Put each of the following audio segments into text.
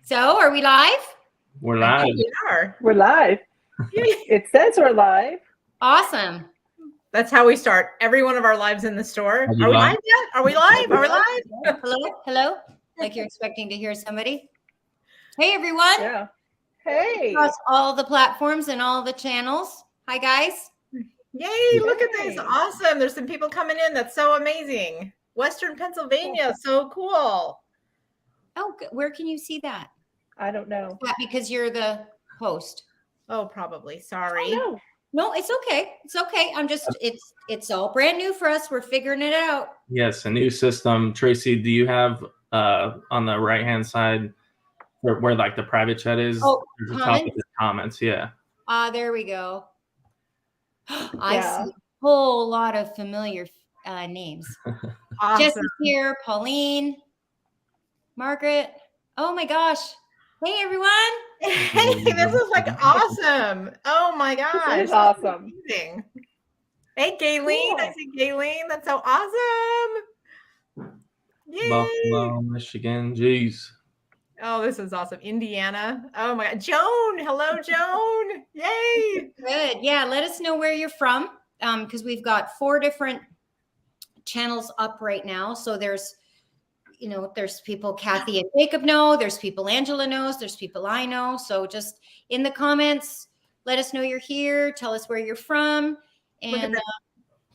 So, are we live? We're live. We are. We're live. It says we're live. Awesome. That's how we start every one of our lives in the store. Are we live yet? Are we live? Are we live? Hello. Like you're expecting to hear somebody. Hey, everyone. Yeah. Hey. Across all the platforms and all the channels. Hi, guys. Yay, look at this. Awesome. There's some people coming in. That's so amazing. Western Pennsylvania. So cool. Oh, where can you see that? I don't know. Is that because you're the host? Oh, probably. Sorry. Oh, no, it's okay. It's okay. I'm just, it's all brand new for us. We're figuring it out. Yes, a new system. Tracy, do you have on the right-hand side where like the private chat is? Oh, the top of the comments, yeah. There we go. I see a whole lot of familiar names. Awesome. Jessie's here, Pauline, Margaret. Oh my gosh. Hey, everyone. Hey, this is like awesome. Oh my gosh. This is awesome. Amazing. Hey, Gayleen. Cool. I see Gayleen. That's so awesome. Yay. Buffalo, Michigan. Jeez. Oh, this is awesome. Indiana. Oh my God. Joan. Hello, Joan. Yay. Good. Yeah. Let us know where you're from. Because we've got 4 different channels up right now. So there's people Kathy and Jacob know, there's people Angela knows, there's people I know. So just in the comments, let us know you're here. Tell us where you're from. And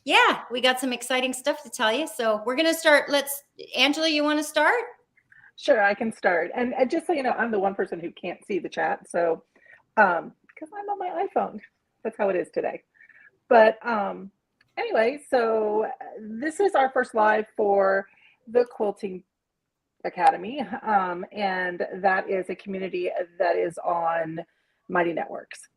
yeah, we got some exciting stuff to tell you. So we're going to start. Angela, you want to start? Sure, I can start. And just so you know, I'm the one person who can't see the chat. So, because I'm on my iPhone, that's how it is today. But anyway, so this is our first live for the Quilting Academy, and that is a community that is on Mighty Networks.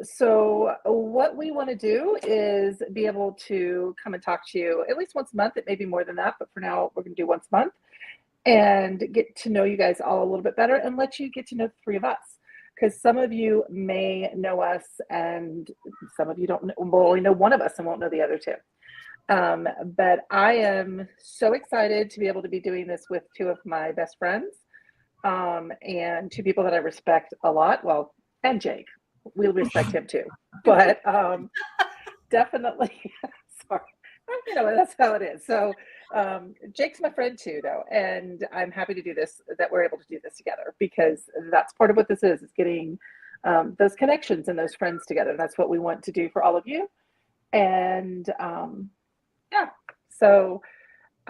So what we want to do is be able to come and talk to you at least once a month. It may be more than that, but for now we're going to do once a month and get to know you guys all a little bit better and let you get to know the 3 of us, because some of you may know us and some of you will only know one of us and won't know the other 2. But I am so excited to be able to be doing this with 2 of my best friends, and 2 people that I respect a lot. Well, and Jake, we'll respect him too, but definitely, sorry, that's how it is. So Jake's my friend too, though, and I'm happy to do this, that we're able to do this together, because that's part of what this is getting those connections and those friends together. That's what we want to do for all of you. And yeah, so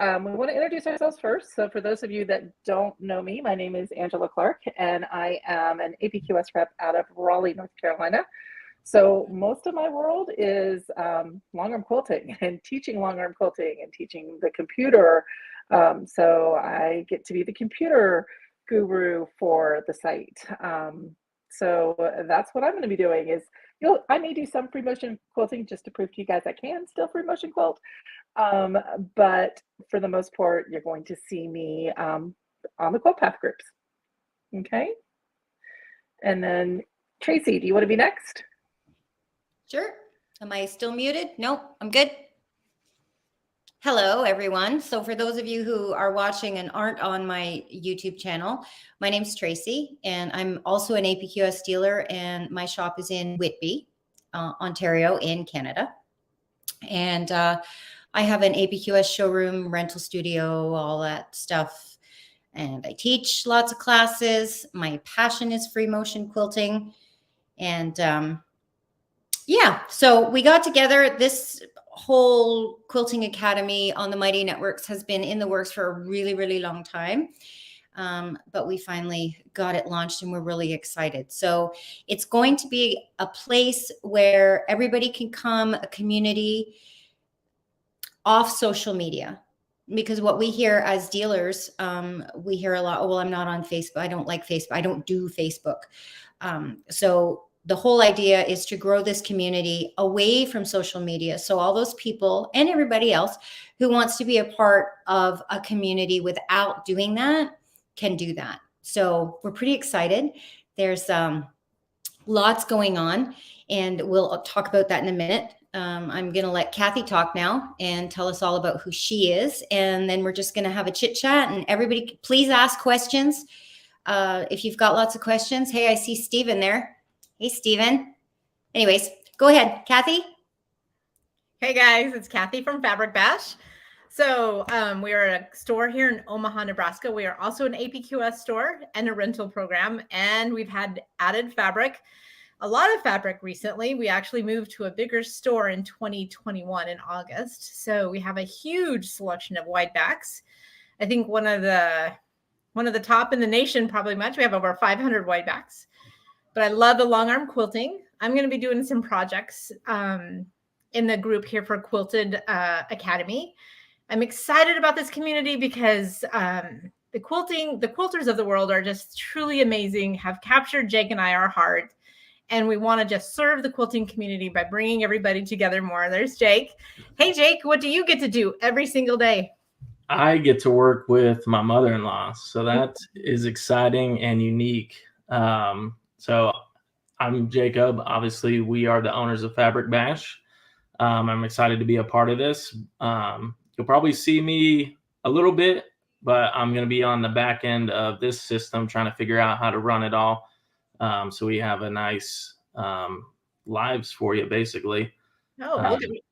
we want to introduce ourselves first. So for those of you that don't know me, my name is Angela Clark, and I am an APQS rep out of Raleigh, North Carolina. So most of my world is long-arm quilting and teaching long-arm quilting and teaching the computer. So I get to be the computer guru for the site. So that's what I'm going to be doing is, I may do some free motion quilting just to prove to you guys I can still free motion quilt. But for the most part, you're going to see me on the Quilt Path groups. Okay. And then Tracy, do you want to be next? Sure. Am I still muted? Nope, I'm good. Hello, everyone. So for those of you who are watching and aren't on my YouTube channel, my name's Tracy, and I'm also an APQS dealer, and my shop is in Whitby, Ontario in Canada. And I have an APQS showroom, rental studio, all that stuff. And I teach lots of classes. My passion is free motion quilting. And yeah, so we got together. This whole Quilting Academy on the Mighty Networks has been in the works for a really, really long time. But we finally got it launched and we're really excited. So it's going to be a place where everybody can come, a community off social media. Because what we hear as dealers, we hear a lot, oh, well, I'm not on Facebook. I don't like Facebook. I don't do Facebook. So the whole idea is to grow this community away from social media. So all those people and everybody else who wants to be a part of a community without doing that can do that. So we're pretty excited. There's lots going on, and we'll talk about that in a minute. I'm going to let Kathy talk now and tell us all about who she is. And then we're just going to have a chit chat, and everybody please ask questions. if you've got lots of questions. Hey, I see Steven there. Hey, Steven. Anyways, go ahead, Kathy. Hey guys, it's Kathy from Fabric Bash. So we are a store here in Omaha, Nebraska. We are also an APQS store and a rental program, and we've had added fabric, a lot of fabric recently. We actually moved to a bigger store in 2021 in August. So we have a huge selection of wide backs. I think one of the top in the nation, probably much. We have over 500 wide backs. But I love the long arm quilting. I'm going to be doing some projects in the group here for Quilted Academy. I'm excited about this community because the quilters of the world are just truly amazing, have captured Jake and I, our heart. And we want to just serve the quilting community by bringing everybody together more. There's Jake. Hey, Jake, what do you get to do every single day? I get to work with my mother-in-law, so that is exciting and unique. So I'm Jacob. Obviously, we are the owners of Fabric Bash. I'm excited to be a part of this. You'll probably see me a little bit, but I'm going to be on the back end of this system trying to figure out how to run it all. So we have a nice lives for you, basically. Oh, look at me.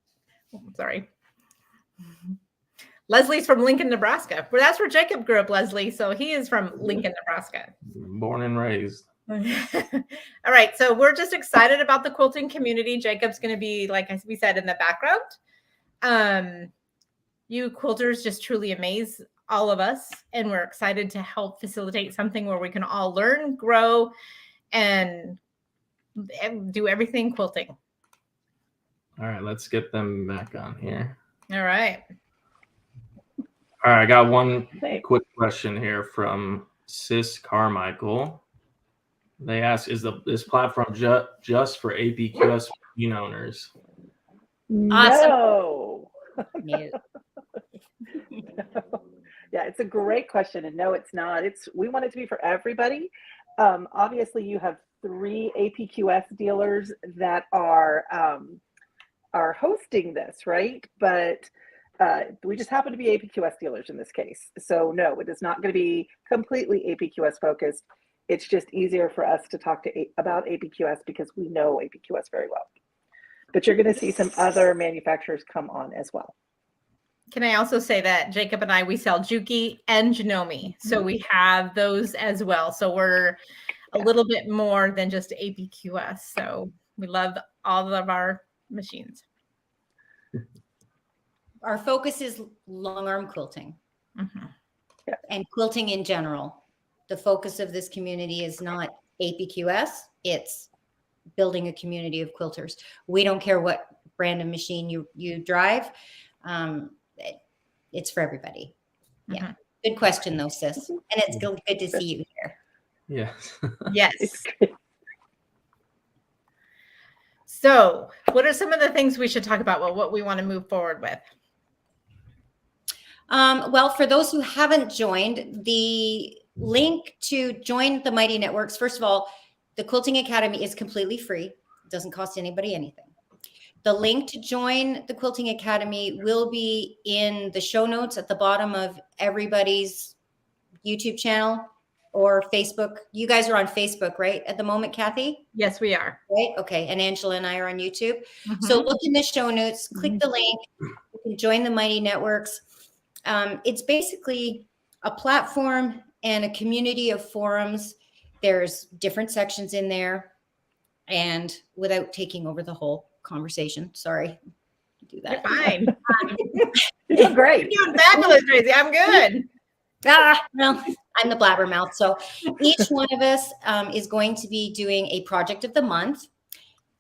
Sorry. Leslie's from Lincoln, Nebraska. Well, that's where Jacob grew up, Leslie. So he is from Lincoln, Nebraska. Born and raised. All right. So we're just excited about the quilting community. Jacob's going to be, like we said, in the background. You quilters just truly amaze all of us. And we're excited to help facilitate something where we can all learn, grow, and do everything quilting. All right. Let's get them back on here. All right. All right. I got one quick question here from Sis Carmichael. They ask, is this platform just for APQS machine owners? No. No. Yeah, it's a great question. And no, it's not. We want it to be for everybody. Obviously, you have 3 APQS dealers that are hosting this, right? But we just happen to be APQS dealers in this case. So no, it is not going to be completely APQS focused. It's just easier for us to talk about APQS because we know APQS very well. But you're going to see some other manufacturers come on as well. Can I also say that Jacob and I, we sell Juki and Janome. So we have those as well. So we're a little bit more than just APQS. So we love all of our machines. Our focus is long arm quilting and quilting in general. The focus of this community is not APQS. It's building a community of quilters. We don't care what brand of machine you drive. It's for everybody. Yeah. Good question though, sis. And it's good to see you here. Yes. Yes. So what are some of the things we should talk about? What we want to move forward with? Well, for those who haven't joined, the link to join the Mighty Networks, first of all, the Quilting Academy is completely free. It doesn't cost anybody anything. The link to join the Quilting Academy will be in the show notes at the bottom of everybody's YouTube channel or Facebook. You guys are on Facebook, right? At the moment, Kathy? Yes, we are. Right? Okay. And Angela and I are on YouTube. So look in the show notes, click the link, you can join the Mighty Networks. It's basically a platform and a community of forums. There's different sections in there. And without taking over the whole conversation, sorry, do that. You're fine. You're doing great. You're doing fabulous, Tracy. I'm good. Well, I'm the blabbermouth. So each one of us is going to be doing a project of the month.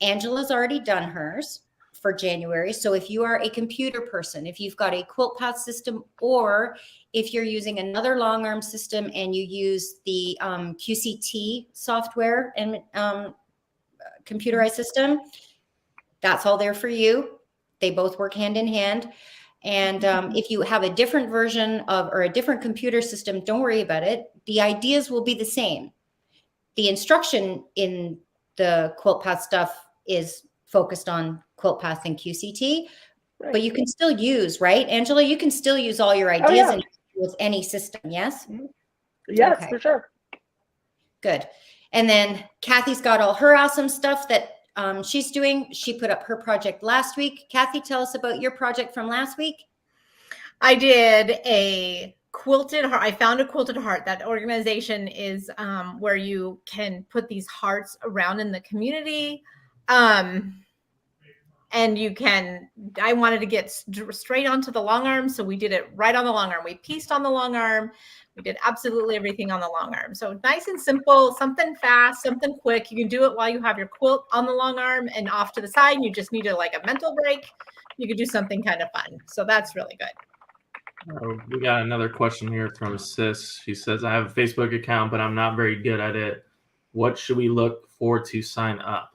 Angela's already done hers for January. So if you are a computer person, if you've got a QuiltPath system, or if you're using another long arm system and you use the QCT software and computerized system, that's all there for you. They both work hand in hand. And if you have a different version of or a different computer system, don't worry about it. The ideas will be the same. The instruction in the QuiltPath stuff is focused on QuiltPath and QCT, but you can still use, right, Angela? You can still use all your ideas with any system, yes? Yes, for sure. Good. And then Kathy's got all her awesome stuff that she's doing. She put up her project last week. Kathy, tell us about your project from last week. I did a quilted heart. I found a quilted heart. That organization is where you can put these hearts around in the community. And you can, I wanted to get straight onto the long arm. So we did it right on the long arm. We pieced on the long arm. We did absolutely everything on the long arm. So nice and simple, something fast, something quick. You can do it while you have your quilt on the long arm and off to the side. And you just need like a mental break. You could do something kind of fun. So that's really good. We got another question here from Sis. She says, I have a Facebook account, but I'm not very good at it. What should we look for to sign up?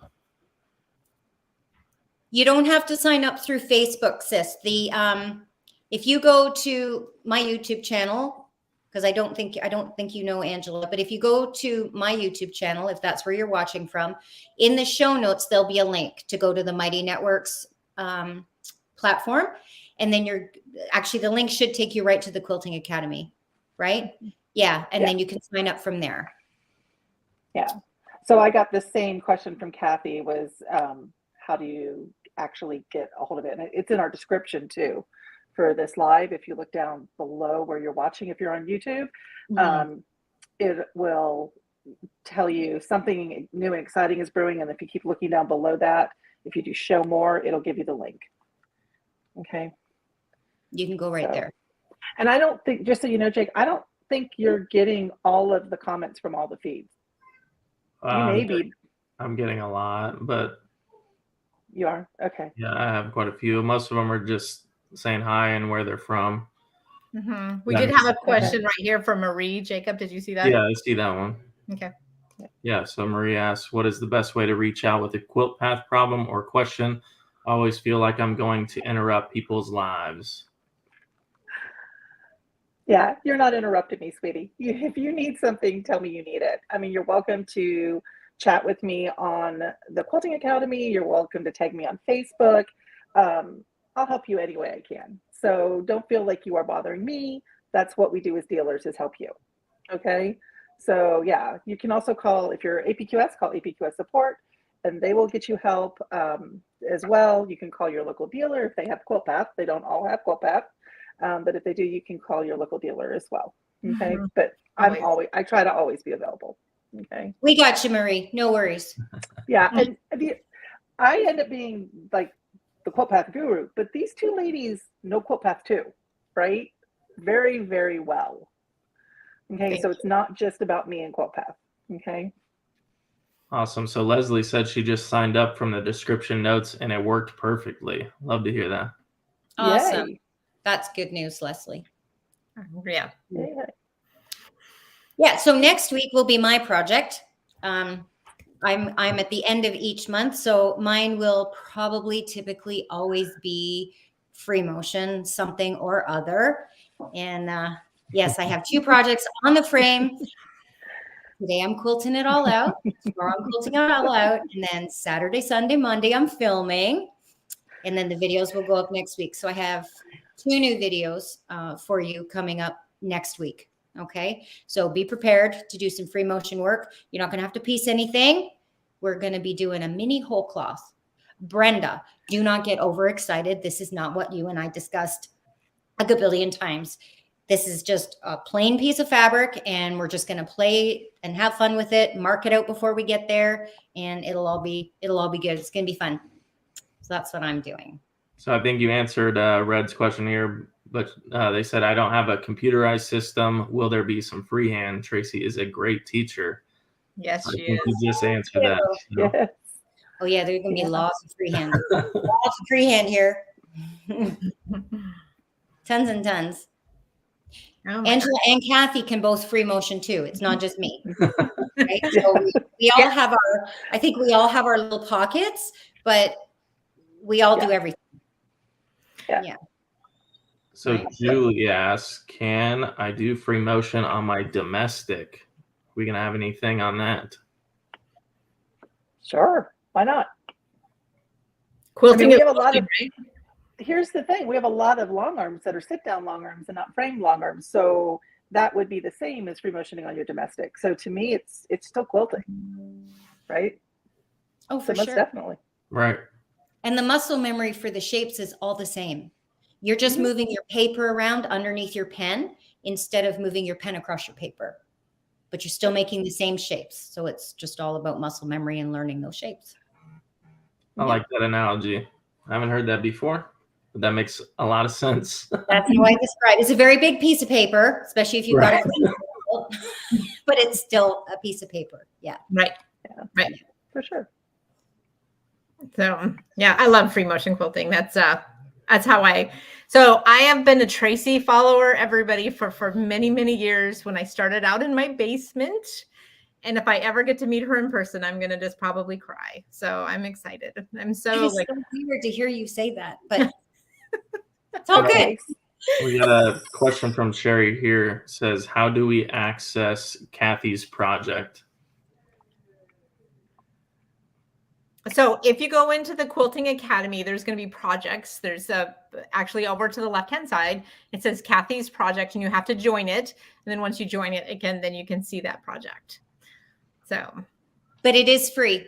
You don't have to sign up through Facebook, sis. If you go to my YouTube channel, because I don't think you know Angela, but if you go to my YouTube channel, if that's where you're watching from, in the show notes there'll be a link to go to the Mighty Networks platform, and then the link should take you right to the Quilting Academy, right? Yeah, and then you can sign up from there. Yeah. So I got the same question from Kathy. Was how do you actually get a hold of it? And it's in our description too for this live. If you look down below where you're watching, if you're on YouTube, it will tell you something new and exciting is brewing. And if you keep looking down below that, if you do show more, it'll give you the link. Okay. You can go right there. And I don't think, just so you know, Jake, I don't think you're getting all of the comments from all the feeds. You may be. I'm getting a lot, but you are? Okay. Yeah, I have quite a few. Most of them are just saying hi and where they're from. We did have a question right here from Marie. Jacob, did you see that? Yeah, I see that one. Okay. Yeah, so Marie asks, what is the best way to reach out with a quilt path problem or question? I always feel like I'm going to interrupt people's lives. Yeah, you're not interrupting me, sweetie. If you need something, tell me you need it. I mean, you're welcome to chat with me on the Quilting Academy. You're welcome to tag me on Facebook. I'll help you any way I can. So don't feel like you are bothering me. That's what we do as dealers, is help you. Okay. So yeah, you can also call, if you're APQS, call APQS support and they will get you help as well. You can call your local dealer if they have Quilt Path. They don't all have Quilt Path. But if they do, you can call your local dealer as well. Okay. But I try to always be available. Okay. We got you, Marie. No worries. Yeah. And I end up being like the Quilt Path guru, but these two ladies know Quilt Path too, right? Very, very well. Okay. So it's not just about me and Quilt Path. Okay. Awesome. So Leslie said she just signed up from the description notes and it worked perfectly. Love to hear that. Awesome. Yay. That's good news, Leslie. Yeah. Yeah. So next week will be my project. I'm at the end of each month, so mine will probably typically always be free motion, something or other. And yes, I have 2 projects on the frame. Today I'm quilting it all out. Tomorrow I'm quilting it all out, and then Saturday, Sunday, Monday I'm filming, and then the videos will go up next week. So I have 2 new videos for you coming up next week. Okay. So be prepared to do some free motion work. You're not going to have to piece anything. We're going to be doing a mini whole cloth. Brenda, do not get overexcited. This is not what you and I discussed a gabillion times. This is just a plain piece of fabric, and we're just going to play and have fun with it, mark it out before we get there, and it'll all be good. It's going to be fun. So that's what I'm doing. So I think you answered Red's question here, but they said, I don't have a computerized system. Will there be some freehand? Tracy is a great teacher. Yes, she I think is. you just answered that. So. Yes. Oh yeah, there's going to be lots of freehand. Lots of freehand here. Tons and tons. Oh Angela and Kathy can both free motion too. It's not just me. Right? So we all have I think we all have our little pockets, but we all do everything. Yeah. So Right. Julie asks, can I do free motion on my domestic? We gonna have anything on that? Sure. Why not? Quilting we is have a lot of, right? here's the thing. We have a lot of long arms that are sit down long arms and not frame long arms. So that would be the same as free motioning on your domestic. So to me, it's still quilting, right? Oh, for so most sure. definitely. Right. And the muscle memory for the shapes is all the same. You're just moving your paper around underneath your pen instead of moving your pen across your paper. But you're still making the same shapes. So it's just all about muscle memory and learning those shapes. I like that analogy. I haven't heard that before, but that makes a lot of sense. That's how I describe it. It's a very big piece of paper, especially if you've got a but it's still a piece of paper. Yeah. Right. Yeah. Right. For sure. So yeah, I love free motion quilting. That's how I have been a Tracy follower, everybody, for many, many years. When I started out in my basement, and if I ever get to meet her in person, I'm gonna just probably cry. So I'm excited. I'm so It's like so weird to hear you say that, but it's all good. Nice. We got a question from Sherry here. It says, how do we access Kathy's project? So if you go into the Quilting Academy, there's going to be projects. There's actually over to the left-hand side, it says Kathy's project, and you have to join it. And then once you join it again, then you can see that project. So, But it is free.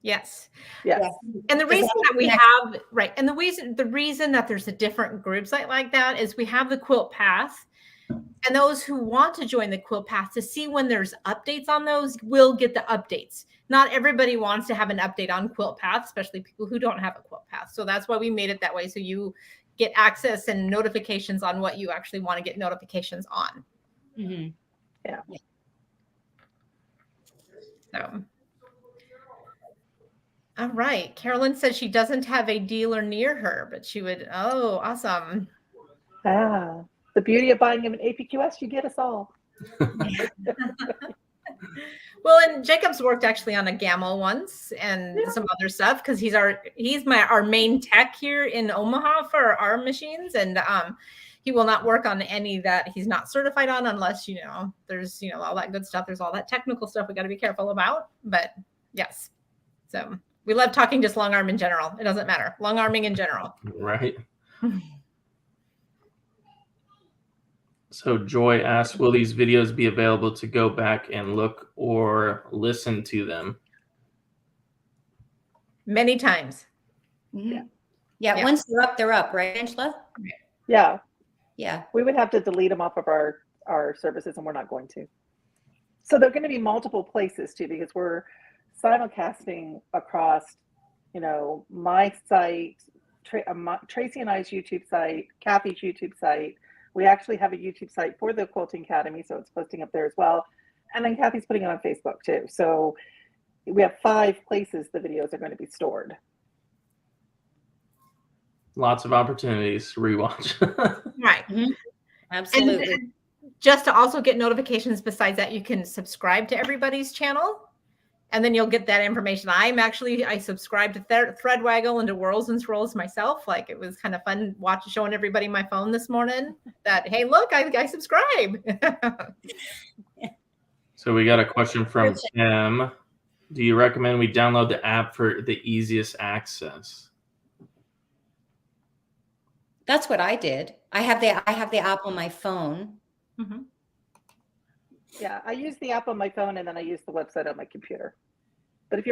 yes. Yes. And the reason that we have, right, and the reason that there's a different groups like that is we have the Quilt Path, and those who want to join the Quilt Path to see when there's updates on those will get the updates. Not everybody wants to have an update on Quilt Path, especially people who don't have a Quilt Path. So that's why we made it that way. So you get access and notifications on what you actually want to get notifications on. Mm-hmm. Yeah. So, all right. Carolyn says she doesn't have a dealer near her, but she would. Oh, awesome. Ah, the beauty of buying an APQS, you get us all. Well, and Jacob's worked actually on a Gamma once and some other stuff because he's our main tech here in Omaha for our machines, and he will not work on any that he's not certified on unless there's all that good stuff. There's all that technical stuff we got to be careful about. But yes, so we love talking just long arm in general. It doesn't matter, long arming in general. Right. So Joy asks, will these videos be available to go back and look or listen to them? Many times. Mm-hmm. Yeah. Once they're up, right, Angela? Yeah. Yeah. We would have to delete them off of our services, and we're not going to. So they're going to be multiple places too, because we're simulcasting across, my site, Tracy and I's YouTube site, Kathy's YouTube site. We actually have a YouTube site for the Quilting Academy, so it's posting up there as well. And then Kathy's putting it on Facebook too. So we have 5 places the videos are going to be stored. Lots of opportunities to rewatch. Right. Mm-hmm. Absolutely. And just to also get notifications besides that, you can subscribe to everybody's channel, and then you'll get that information. I subscribed to Threadwaggle and to Whirls and Swirls myself. Like, it was kind of fun showing everybody my phone this morning that, hey, look, I subscribe. So we got a question from Tim. Do you recommend we download the app for the easiest access? That's what I did. I have the app on my phone. Mm-hmm. Yeah, I use the app on my phone, and then I use the website on my computer. But if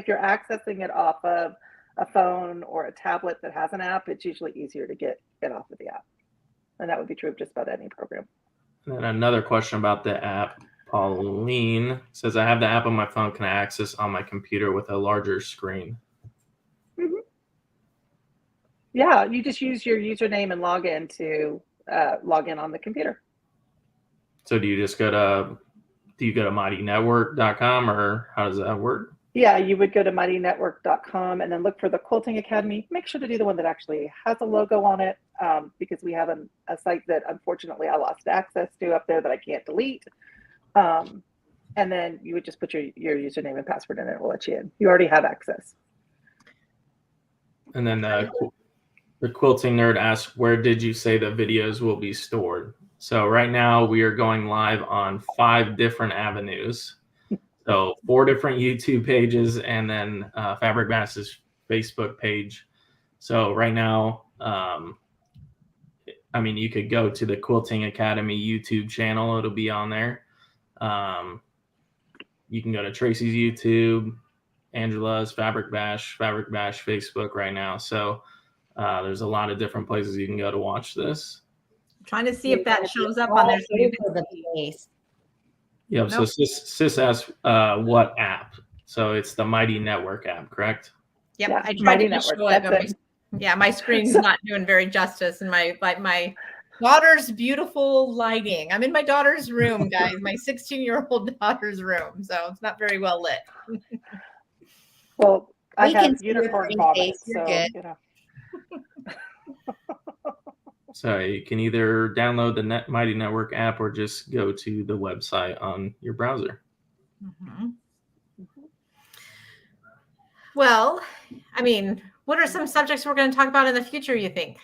you're accessing it off of a phone or a tablet that has an app, it's usually easier to get off of the app. And that would be true of just about any program. And then another question about the app. Pauline says, I have the app on my phone. Can I access on my computer with a larger screen? Mm-hmm. Yeah, you just use your username and log in to log in on the computer. So do you go to mightynetwork.com, or how does that work? Yeah, you would go to mightynetwork.com and then look for the Quilting Academy. Make sure to do the one that actually has a logo on it, because we have a site that unfortunately I lost access to up there that I can't delete. And then you would just put your username and password in, and it will let you in. You already have access. And then the Quilting Nerd asks, where did you say the videos will be stored? So right now we are going live on 5 different avenues. So 4 different YouTube pages, and then Fabric Bash's Facebook page. So right now I mean, you could go to the Quilting Academy YouTube channel. It'll be on there. You can go to Tracy's YouTube, Angela's, Fabric Bash Facebook right now. So there's a lot of different places you can go to watch this. I'm trying to see if that shows up on there. So you can the place. Yep. Nope. So sis asked what app. So it's the Mighty Network app, correct? Yep, Yeah, I tried Mighty to just Network, show it, that's but my screen's not doing very justice, and my daughter's beautiful lighting. I'm in my daughter's room, guys, my 16-year-old daughter's room, so it's not very well lit. Well, I We can have see your unicorn pretty vomit, face. You're so good. you know. So you can either download the Mighty Network app or just go to the website on your browser. Mhm. Well, I mean, what are some subjects we're going to talk about in the future, you think?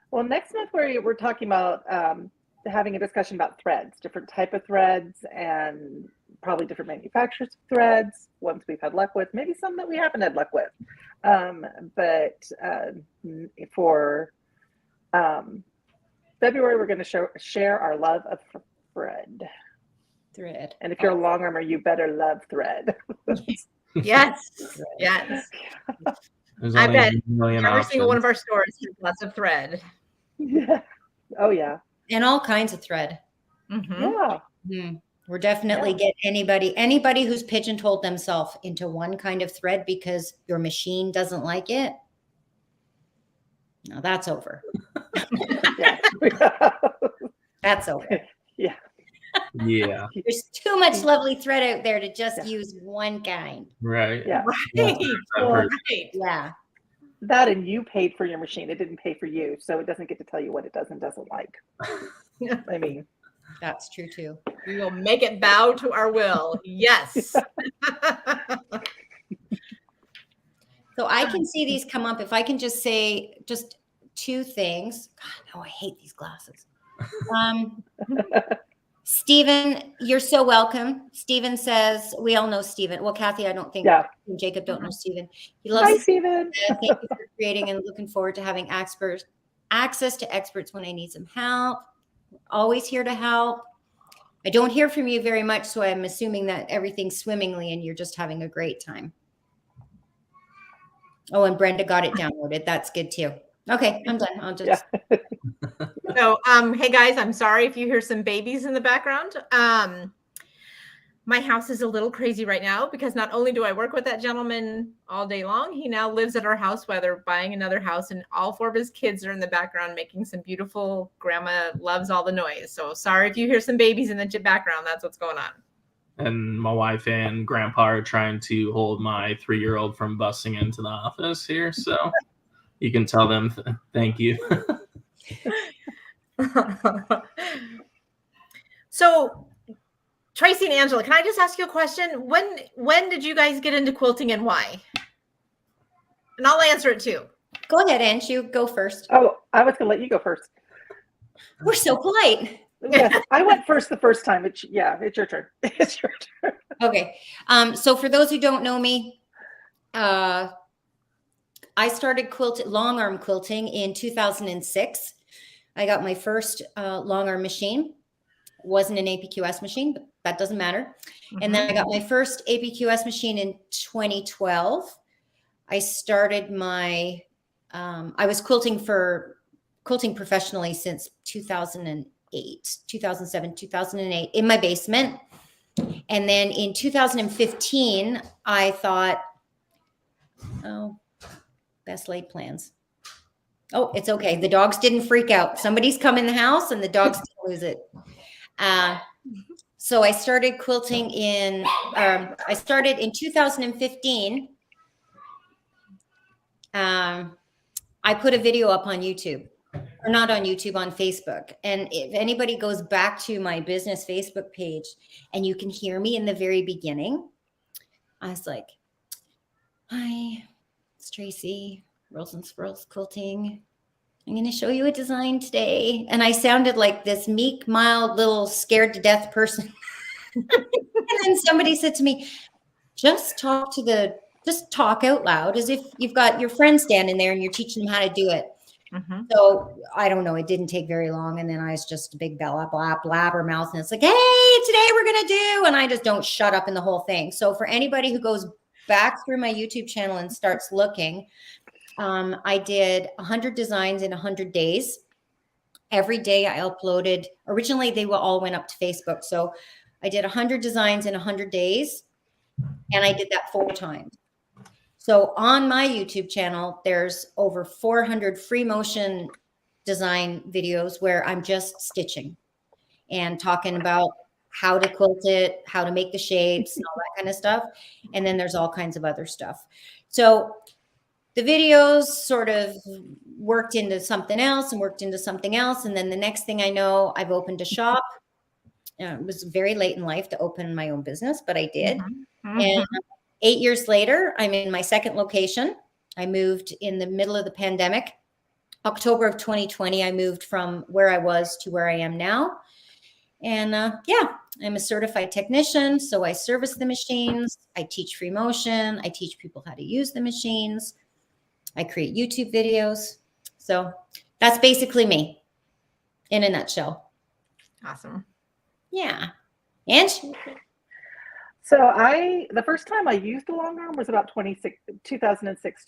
Well, next month we're talking about having a discussion about threads, different type of threads, and probably different manufacturers of threads, ones we've had luck with, maybe some that we haven't had luck with. But for February, we're going to share our love of thread. And if you're a long armor, you better love thread. Yes, yes. There's I only bet a million every options. single one of our stores has lots of thread. Yeah. Oh yeah. And all kinds of thread. Mhm. Yeah. We're definitely get anybody who's pigeonholed themselves into one kind of thread because your machine doesn't like it. No, that's over. Yeah. That's over. Yeah. Yeah. There's too much lovely thread out there to just use one kind. Right. Yeah. Right. I've heard. Right. Yeah. That and you paid for your machine. It didn't pay for you, so it doesn't get to tell you what it does and doesn't like. I mean, That's true too. We will make it bow to our will. Yes. So I can see these come up. If I can just say just two things. God, I hate these glasses. Stephen, you're so welcome. Stephen says, we all know Stephen. Well, Kathy, I don't think Jacob don't know Stephen. He loves hi, Stephen. Thank you for creating and looking forward to having access to experts when I need some help. Always here to help. I don't hear from you very much, so I'm assuming that everything's swimmingly and you're just having a great time. Oh, and Brenda got it downloaded. That's good too. Okay, I'm done. I'll just. Yeah. So, hey guys, I'm sorry if you hear some babies in the background. My house is a little crazy right now because not only do I work with that gentleman all day long, he now lives at our house while they're buying another house, and all four of his kids are in the background making some beautiful grandma loves all the noise. So sorry if you hear some babies in the background. That's what's going on. And my wife and grandpa are trying to hold my 3-year-old from busting into the office here. So you can tell them thank you. So Tracy and Angela, can I just ask you a question? When did you guys get into quilting and why? And I'll answer it too. Go ahead, Ange. You go first. Oh, I was going to let you go first. We're so polite. Yes, I went first the first time. It's your turn. It's your turn. Okay. So for those who don't know me, I started long arm quilting in 2006. I got my first long arm machine. Wasn't an APQS machine, but that doesn't matter. And then I got my first APQS machine in 2012. I started my, I was quilting professionally since 2007, 2008 in my basement. And then in 2015, I thought, oh, best laid plans. Oh, it's okay. The dogs didn't freak out. Somebody's come in the house and the dogs didn't lose it. So I started quilting I started in 2015. I put a video up on YouTube, or not on YouTube, on Facebook. And if anybody goes back to my business Facebook page and you can hear me in the very beginning, I was like, hi, it's Tracy, Rolls and Swirls Quilting. I'm going to show you a design today. And I sounded like this meek, mild, little scared to death person. And then somebody said to me, just talk out loud as if you've got your friend standing there and you're teaching them how to do it. Mhm. So I don't know. It didn't take very long. And then I was just a big blabbermouth. And it's like, hey, today we're going to do. And I just don't shut up in the whole thing. So for anybody who goes back through my YouTube channel and starts looking, I did 100 designs in 100 days. Every day I uploaded. Originally, they all went up to Facebook. So I did 100 designs in 100 days. And I did that 4 times. So on my YouTube channel, there's over 400 free motion design videos where I'm just stitching and talking about how to quilt it, how to make the shapes and all that kind of stuff. And then there's all kinds of other stuff. So the videos sort of worked into something else and worked into something else. And then the next thing I know, I've opened a shop. It was very late in life to open my own business, but I did. Mhm. And 8 years later, I'm in my second location. I moved in the middle of the pandemic. October of 2020, I moved from where I was to where I am now. And yeah, I'm a certified technician. So I service the machines. I teach free motion. I teach people how to use the machines. I create YouTube videos. So that's basically me in a nutshell. Awesome. Yeah. And So the first time I used a long arm was about 2006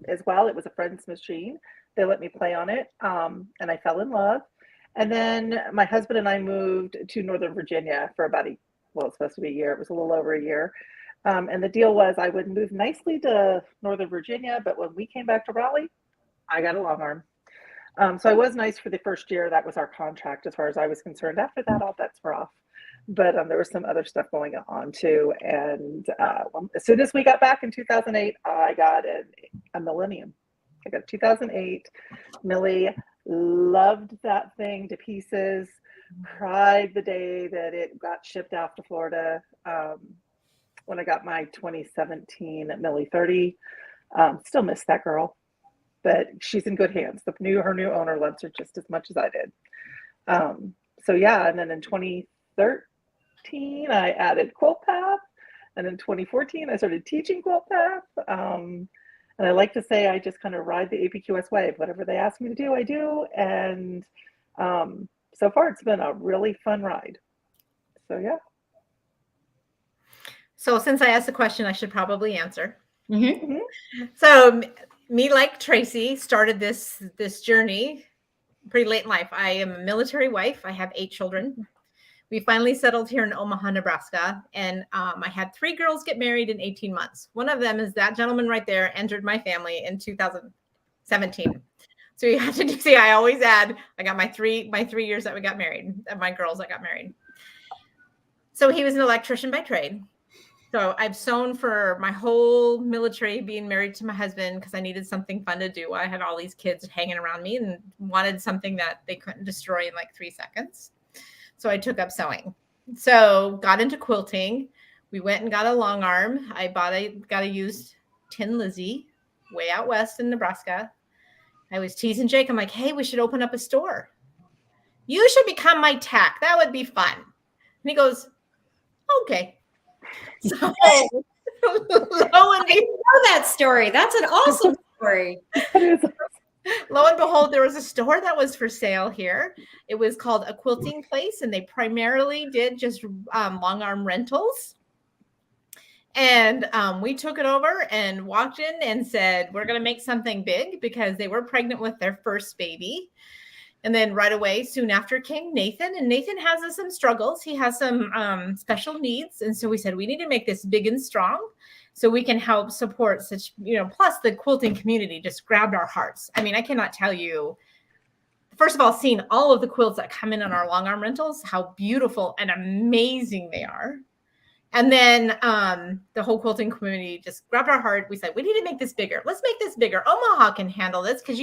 as well. It was a friend's machine. They let me play on it, and I fell in love. And then my husband and I moved to Northern Virginia for about it's supposed to be a year. It was a little over a year. And the deal was I would move nicely to Northern Virginia, but when we came back to Raleigh, I got a long arm. So I was nice for the first year. That was our contract as far as I was concerned. After that, all bets were off. But there was some other stuff going on too. And as soon as we got back in 2008, I got a Millennium. I got 2008 Millie. Loved that thing to pieces. Cried the day that it got shipped out to Florida. When I got my 2017 Millie 30, still miss that girl, but she's in good hands. Her new owner loves her just as much as I did. So yeah, and then in 2013, I added Quilt Path, and in 2014, I started teaching Quilt Path. And I like to say I just kind of ride the APQS wave. Whatever they ask me to do, I do. And so far, it's been a really fun ride. So yeah. So since I asked the question, I should probably answer. mm-hmm. So me, like Tracy, started this journey pretty late in life. I am a military wife. I have 8 children. We finally settled here in Omaha, Nebraska, and I had 3 girls get married in 18 months. One of them is that gentleman right there, entered my family in 2017. So you have to see, I always add, I got my 3 years that we got married, my girls that got married. So he was an electrician by trade. So I've sewn for my whole military, being married to my husband, because I needed something fun to do. I had all these kids hanging around me and wanted something that they couldn't destroy in like 3 seconds. So I took up sewing. So got into quilting. We went and got a long arm. I got a used Tin Lizzie way out west in Nebraska. I was teasing Jake. I'm like, hey, we should open up a store. You should become my tech. That would be fun. And he goes, okay. So lo and I didn't know that story. That's an awesome story. Lo and behold, there was a store that was for sale here. It was called A Quilting Place, and they primarily did just long arm rentals. And we took it over and walked in and said, we're going to make something big, because they were pregnant with their first baby. And then right away, soon after, came Nathan. And Nathan has some struggles. He has some special needs. And so we said, we need to make this big and strong so we can help support such, plus the quilting community just grabbed our hearts. I mean, I cannot tell you, first of all, seeing all of the quilts that come in on our long arm rentals, how beautiful and amazing they are. And then the whole quilting community just grabbed our heart. We said, we need to make this bigger. Let's make this bigger. Omaha can handle this, because,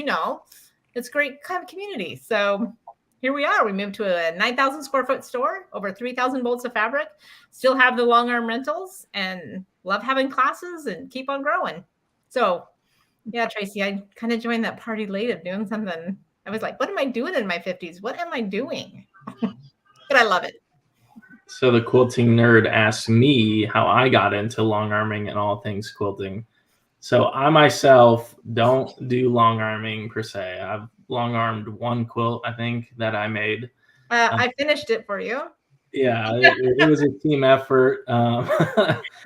it's a great kind of community. So here we are. We moved to a 9,000 square foot store, over 3,000 bolts of fabric, still have the long arm rentals, and love having classes and keep on growing. So yeah, Tracy, I kind of joined that party late of doing something. I was like, what am I doing in my 50s? What am I doing? But I love it. So the quilting nerd asked me how I got into long arming and all things quilting. So I myself don't do long arming per se. I've long-armed one quilt, I think, that I made. I finished it for you. Yeah, it was a team effort.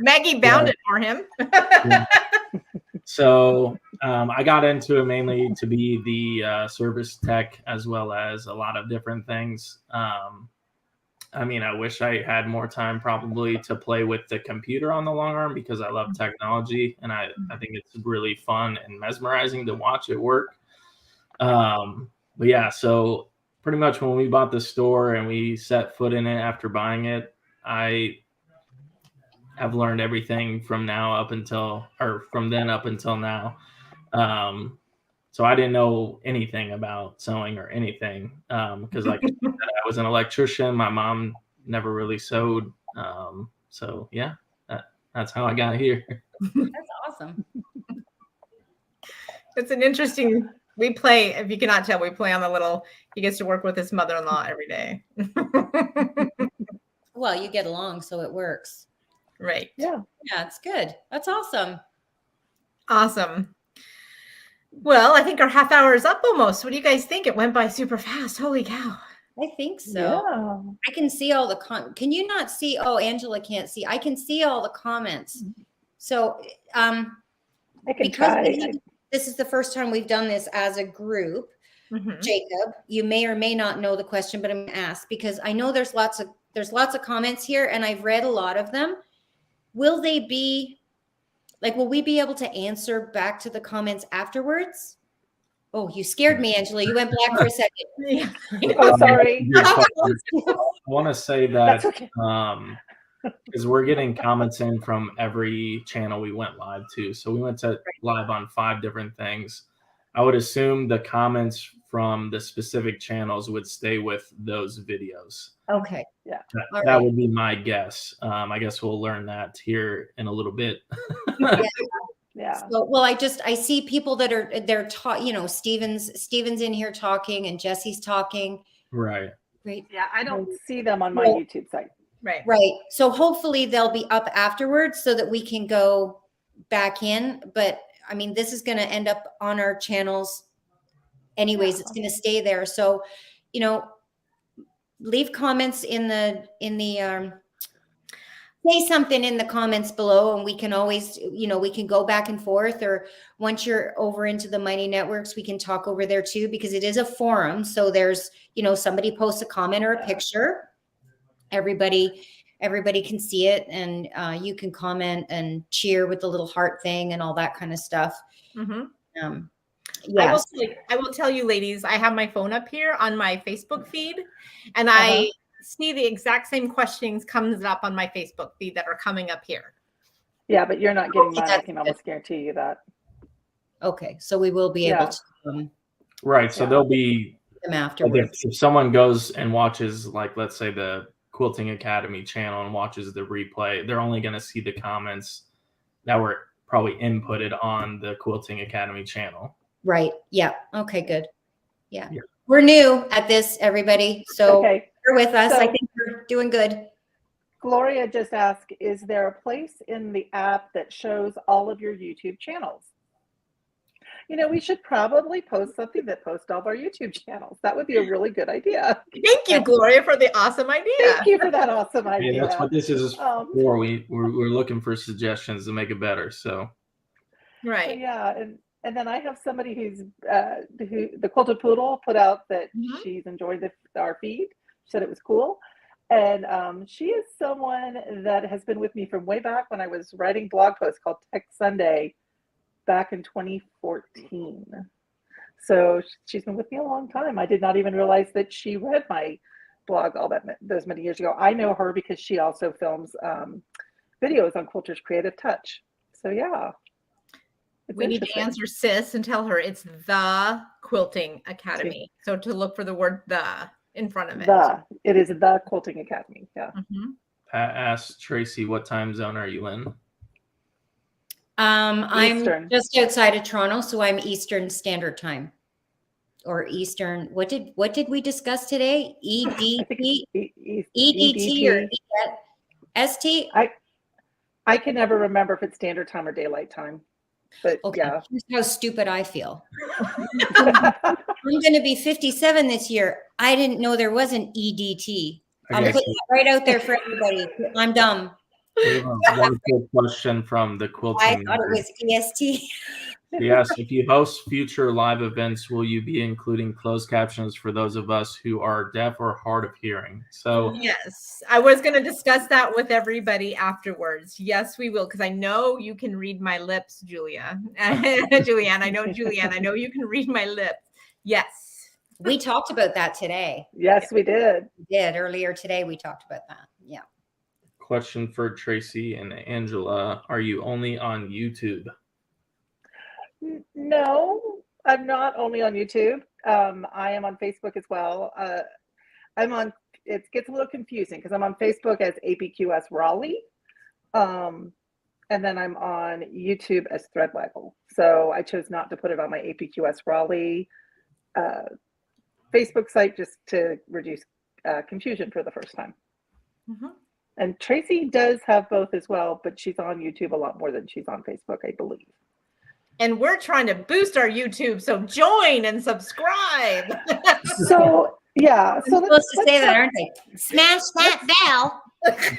Maggie bound it for him. So I got into it mainly to be the service tech, as well as a lot of different things. I mean, I wish I had more time probably to play with the computer on the long arm, because I love technology, and I think it's really fun and mesmerizing to watch it work. But yeah, so pretty much when we bought the store and we set foot in it after buying it, I have learned everything from then up until now. So I didn't know anything about sewing or anything, because like I said, I was an electrician. My mom never really sewed. So yeah, that's how I got here. That's awesome. It's an interesting, we play, if you cannot tell, we play on the little, he gets to work with his mother-in-law every day. Well, you get along, so it works. Right. Yeah. Yeah, it's good. That's awesome. Awesome. Well, I think our half hour is up almost. What do you guys think? It went by super fast. Holy cow. I think so. Yeah. I can see all the can you not see? Oh, Angela can't see. I can see all the comments. So I can because try. this is the first time we've done this as a group, Jacob, you may or may not know the question, but I'm going to ask because I know there's lots of comments here and I've read a lot of them. Will they be like, will we be able to answer back to the comments afterwards? Oh, you scared me, Angela. You went black for a second. Yeah. Oh, sorry. I want to say that That's okay. because we're getting comments in from every channel we went live to. So we went to live on 5 different things. I would assume the comments from the specific channels would stay with those videos. Okay. Yeah. That would be my guess. I guess we'll learn that here in a little bit. Yeah. So, well, I see people that they're Steven's in here talking and Jesse's talking. Right. Great. Yeah. I don't see them on my YouTube site. Right. Right. So hopefully they'll be up afterwards so that we can go back in. But I mean, this is going to end up on our channels anyways. Yeah. It's going to stay there. So, leave comments say something in the comments below and we can always, we can go back and forth, or once you're over into the Mighty Networks, we can talk over there too, because it is a forum. So there's, somebody posts a comment or a picture, everybody can see it, and you can comment and cheer with the little heart thing and all that kind of stuff. Yes. I will tell you, ladies, I have my phone up here on my Facebook feed, and I see the exact same questions comes up on my Facebook feed that are coming up here. Yeah, but you're not getting mine. I can almost guarantee you that. Okay, so we will be able to right. So there'll be them afterwards. If someone goes and watches, like, let's say the Quilting Academy channel and watches the replay, they're only going to see the comments that were probably inputted on the Quilting Academy channel. Right. Yeah. Okay, good. Yeah. We're new at this, everybody. So you're with us. I think we're doing good. Gloria just asked, is there a place in the app that shows all of your YouTube channels? We should probably post something that posts all of our YouTube channels. That would be a really good idea. Thank you, Gloria, for the awesome idea. Thank you for that awesome idea. Yeah, that's what this is for. We're looking for suggestions to make it better. So. Right. Yeah. And then I have somebody who the Quilted Poodle put out that she's enjoyed our feed. She said it was cool. And she is someone that has been with me from way back when I was writing blog posts called Tech Sunday back in 2014. So she's been with me a long time. I did not even realize that she read my blog those many years ago. I know her because she also films videos on Quilter's Creative Touch. So yeah. We need to answer Sis and tell her it's the Quilting Academy. So to look for the word "the" in front of it. It is the Quilting Academy. Yeah. Pat asked Tracy, what time zone are you in? I'm just outside of Toronto, so I'm Eastern Standard Time, or Eastern. What did we discuss today? EDT, EDT or ST? I can never remember if it's standard time or daylight time. But Okay, yeah. here's how stupid I feel. I'm going to be 57 this year. I didn't know there was an EDT. I'm Okay, putting that right out there for everybody. I'm dumb. we have one good question from the I quilting. thought it was EST. Yes, if you host future live events, will you be including closed captions for those of us who are deaf or hard of hearing? So Yes, I was going to discuss that with everybody afterwards. Yes, we will, because I know you can read my lips, Julia. Julianne, I know you can read my lips. Yes. We talked about that today. Yes, we did. We did earlier today. We talked about that. Yeah. question for Tracy and Angela. Are you only on YouTube? No, I'm not only on YouTube. I am on Facebook as well. It gets a little confusing because I'm on Facebook as APQS Raleigh. And then I'm on YouTube as Threadwaggle. So I chose not to put it on my APQS Raleigh Facebook site just to reduce confusion for the first time. Mm-hmm. And Tracy does have both as well, but she's on YouTube a lot more than she's on Facebook, I believe. And we're trying to boost our YouTube, so join and subscribe. So yeah, I'm so supposed to say that, aren't they? Smash that bell.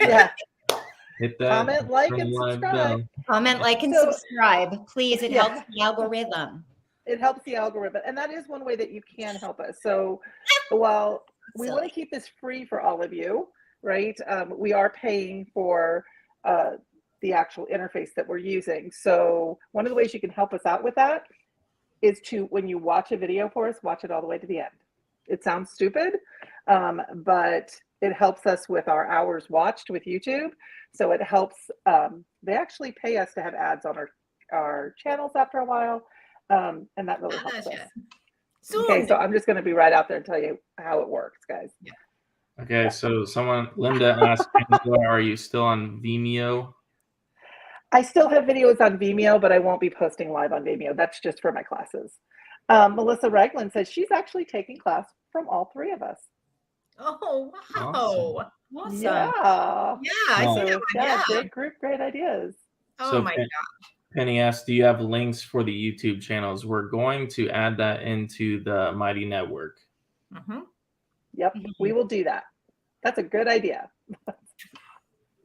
Yeah. Hit that Comment, like, turn and live subscribe. bell. Comment, like, and So- subscribe. Please, it Yeah. helps the algorithm. It helps the algorithm, and that is one way that you can help us. So while we want to keep this free for all of you, right? We are paying for the actual interface that we're using. So one of the ways you can help us out with that is to, when you watch a video for us, watch it all the way to the end. It sounds stupid, but it helps us with our hours watched with YouTube. So it helps, they actually pay us to have ads on our channels after a while. And that really helps us. Soon. Okay, so I'm just going to be right out there and tell you how it works, guys. Okay, so Linda asked, Angela, are you still on Vimeo? I still have videos on Vimeo, but I won't be posting live on Vimeo. That's just for my classes. Melissa Ragland says she's actually taking class from all three of us. Oh, wow. Awesome. Yeah. Yeah, I see that one. Yeah. Great group, great ideas. Oh So my Pen- God. Penny asked, do you have links for the YouTube channels? We're going to add that into the Mighty Network. Mm-hmm. Yep, we will do that. That's a good idea.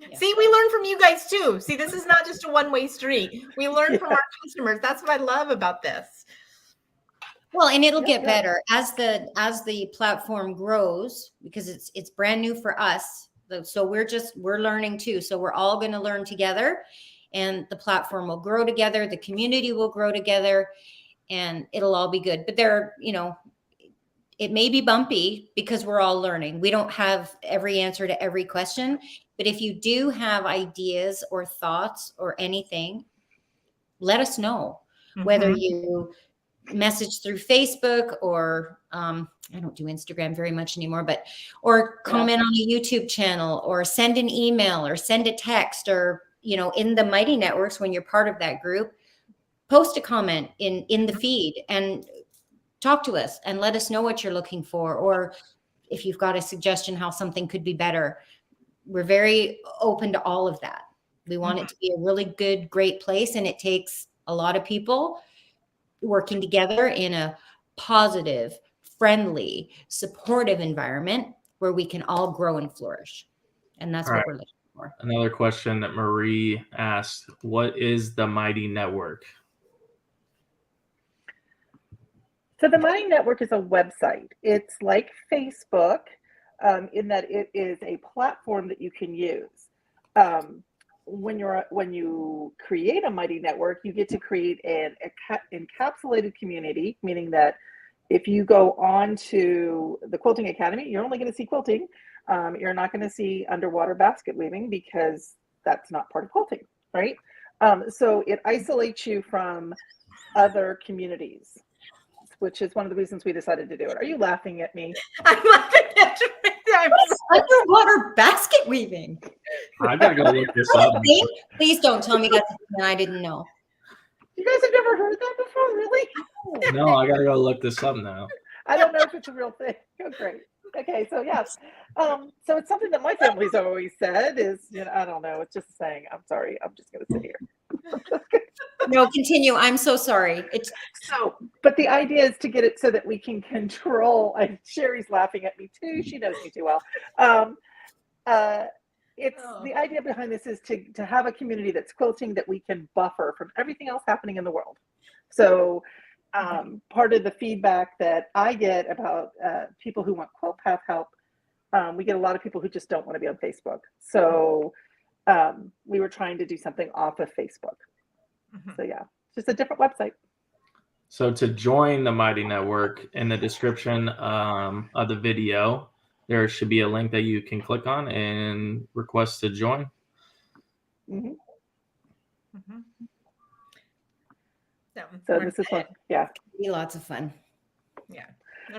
Yeah. See, we learn from you guys too. See, this is not just a one-way street. We learn from our customers. That's what I love about this. Well, and it'll Yeah, get better as the platform grows, because it's brand new for us. So we're learning too. So we're all going to learn together, and the platform will grow together. The community will grow together, and it'll all be good. But it may be bumpy because we're all learning. We don't have every answer to every question, but if you do have ideas or thoughts or anything, let us know. Whether you message through Facebook or I don't do Instagram very much anymore, or comment on a YouTube channel, or send an email, or send a text, or in the Mighty Networks, when you're part of that group, post a comment in the feed and talk to us and let us know what you're looking for, or if you've got a suggestion how something could be better. We're very open to all of that. We want it to be a really good, great place, and it takes a lot of people working together in a positive, friendly, supportive environment where we can all grow and flourish. And that's what we're looking for. Another question that Marie asked, what is the Mighty Network? So the Mighty Network is a website. It's like Facebook in that it is a platform that you can use. When you create a Mighty Network, you get to create an encapsulated community, meaning that if you go on to the Quilting Academy, you're only going to see quilting. You're not going to see underwater basket weaving because that's not part of quilting, right? So it isolates you from other communities, which is one of the reasons we decided to do it. Are you laughing at me? I'm laughing at you. Underwater basket weaving. I gotta go look this up. Please don't tell me that's something I didn't know. You guys have never heard that before, really? No, I gotta go look this up now. I don't know if it's a real thing. Oh, great. Okay, so yes. So it's something that my family's always said is, I don't know, it's just saying, I'm sorry, I'm just gonna sit here. No, continue. I'm so sorry. It's So, but the idea is to get it so that we can control. Sherry's laughing at me too. She knows me too well. Um, it's the idea behind this is to have a community that's quilting that we can buffer from everything else happening in the world. So part of the feedback that I get about people who want quilt path help, we get a lot of people who just don't want to be on Facebook. So we were trying to do something off of Facebook. So yeah, just a different website. So to join the Mighty Network, in the description of the video, there should be a link that you can click on and request to join. So this is fun. Yeah. be lots of fun. Yeah.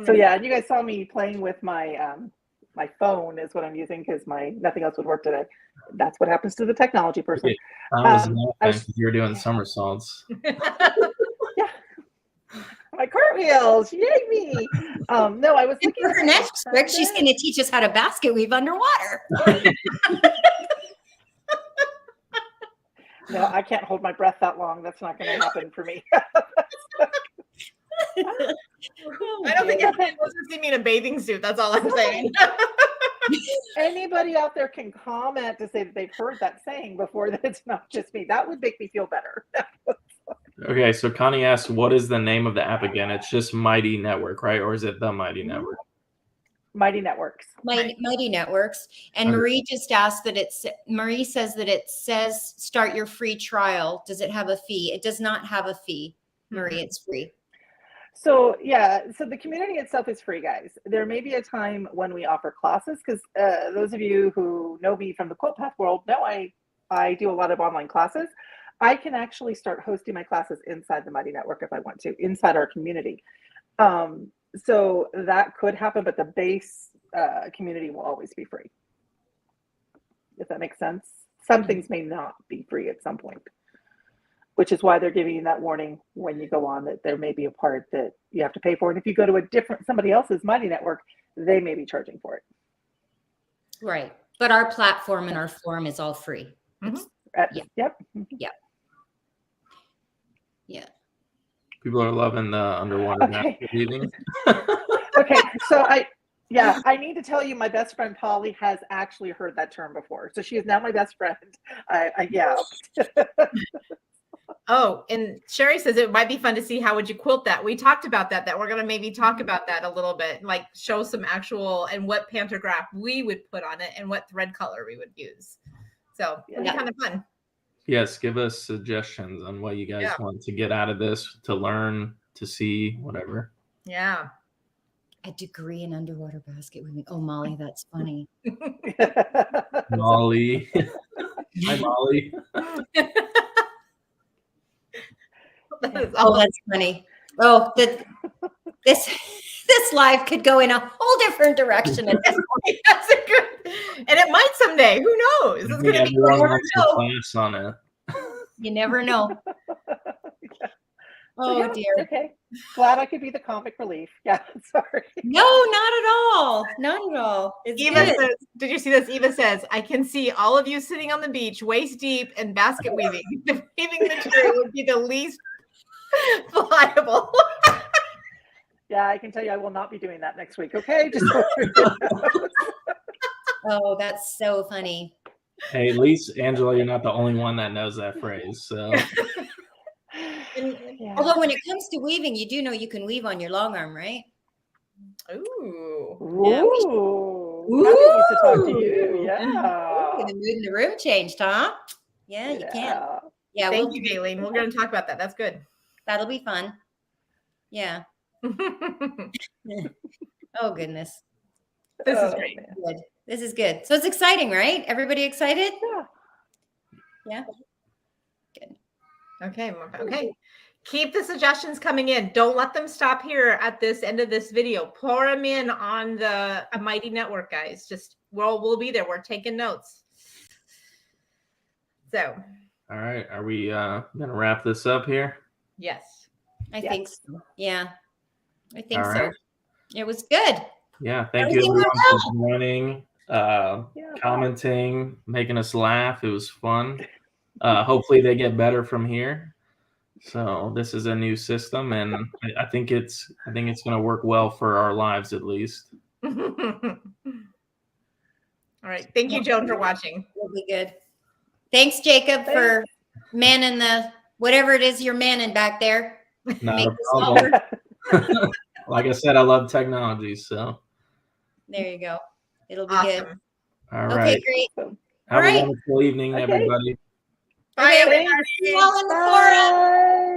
So yeah, you guys saw me playing with my my phone is what I'm using because nothing else would work today. That's what happens to the technology person. I was you were doing somersaults. Yeah. My cartwheels, yay me! No, I was And looking for at her my next trick, she's going to teach us how to basket weave underwater. No, I can't hold my breath that long. That's not going to happen for me. I don't think anyone wants to see me in a bathing suit. That's all I'm saying. Anybody out there can comment to say that they've heard that saying before, that it's not just me. That would make me feel better. Okay, so Connie asked, what is the name of the app again? It's just Mighty Network, right? Or is it the Mighty Network? Mighty Networks. Mighty Networks. And Okay. Marie just asked Marie says that it says start your free trial. Does it have a fee? It does not have a fee, Marie. It's free. So yeah, so the community itself is free, guys. There may be a time when we offer classes because those of you who know me from the Quilt Path world know I do a lot of online classes. I can actually start hosting my classes inside the Mighty Network if I want to, inside our community. So that could happen, but the base community will always be free. If that makes sense. Some things may not be free at some point, which is why they're giving you that warning when you go on that there may be a part that you have to pay for. And if you go to somebody else's Mighty Network, they may be charging for it. Right. But our platform and our forum is all free. Yeah. Yep. Yeah. Yeah. People are loving the underwater basket weaving. Okay, so I need to tell you, my best friend Polly has actually heard that term before. So she is now my best friend. Yeah. Oh, and Sherry says it might be fun to see how would you quilt that. We talked about that we're going to maybe talk about that a little bit, like show some actual and what pantograph we would put on it and what thread color we would use. So it'll be kind of fun. Yes, give us suggestions on what you guys want to get out of this, to learn, to see, whatever. Yeah. A degree in underwater basket weaving. Oh, Molly, that's funny. Molly. Hi, Molly. Oh, that's funny. Oh, this live could go in a whole different direction at this point. That's a good, and it might someday. Who knows? It's going to be class on it. You never know. Oh, yeah, dear. Okay. Glad I could be the comic relief. Yeah. Sorry. No, not at all. Not at all. It's Eva good. says, did you see this? Eva says, I can see all of you sitting on the beach, waist deep and basket weaving. The weaving material would be the least pliable. Yeah, I can tell you I will not be doing that next week. Okay. Just Oh, that's so funny. Hey, at least, Angela, you're not the only one that knows that phrase. So. Although when it comes to weaving, you do know you can weave on your long arm, right? Ooh. Ooh. Kathy needs to talk to you. Yeah. Ooh, the mood in the room changed, huh? Yeah, you can. Yeah. Thank you, Gayleen. We're going to talk about that. That's good. That'll be fun. Yeah. Oh, goodness. This is great. Good. This is good. So it's exciting, right? Everybody excited? Yeah. Yeah. Good. Okay. Keep the suggestions coming in. Don't let them stop here at this end of this video. Pour them in on the Mighty Network, guys. Just we'll be there. We're taking notes. So. All right. Are we gonna wrap this up here? Yes. I think so. Yeah. I think All so. right. It was good. Yeah. Thank you everyone for joining, commenting, making us laugh. It was fun. Hopefully they get better from here. So this is a new system, and I think it's going to work well for our lives at least. All right. Thank you, Joan, for watching. It'll be good. Thanks, Jacob, for manning the whatever it is you're manning back there. Not Make a this all problem. work. Like I said, I love technology. So There you go. It'll be good. Awesome. all Okay, right. great. Have All right. a wonderful evening, Okay. everybody. Bye, Okay, everybody. see you all in the forum. Bye.